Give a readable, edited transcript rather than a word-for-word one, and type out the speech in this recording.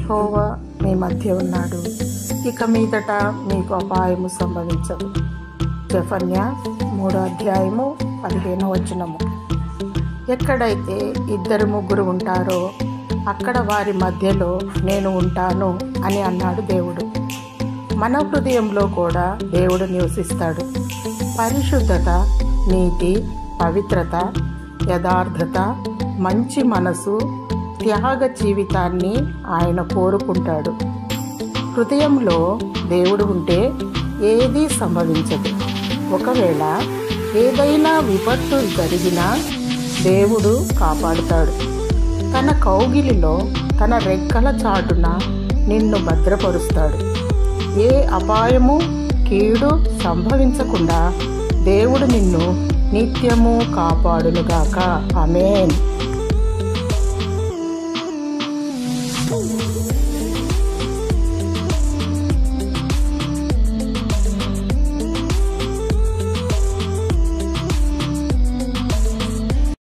యెహోవా మీ మధ్య ఉన్నాడు, ఇక మీదట మీకు అపాయము సంభవించదు. జెఫన్యా 3:15. ఎక్కడైతే 2-3 ఉంటారో అక్కడ వారి మధ్యలో నేను ఉంటాను అని అన్నాడు దేవుడు. మన హృదయంలో కూడా దేవుడు నివసిస్తాడు. పరిశుద్ధత, నీతి, పవిత్రత, యథార్థత, మంచి మనసు, త్యాగ జీవితాన్ని ఆయన కోరుకుంటాడు. హృదయంలో దేవుడు ఉంటే ఏదీ సంభవించదు. ఒకవేళ ఏదైనా విపత్తు జరిగినా దేవుడు కాపాడుతాడు. తన కౌగిలిలో, తన రెక్కల చాటున నిన్ను భద్రపరుస్తాడు. ఏ అపాయము, కీడు సంభవించకుండా దేవుడు నిన్ను నిత్యము కాపాడునుగాక. ఆమేన్.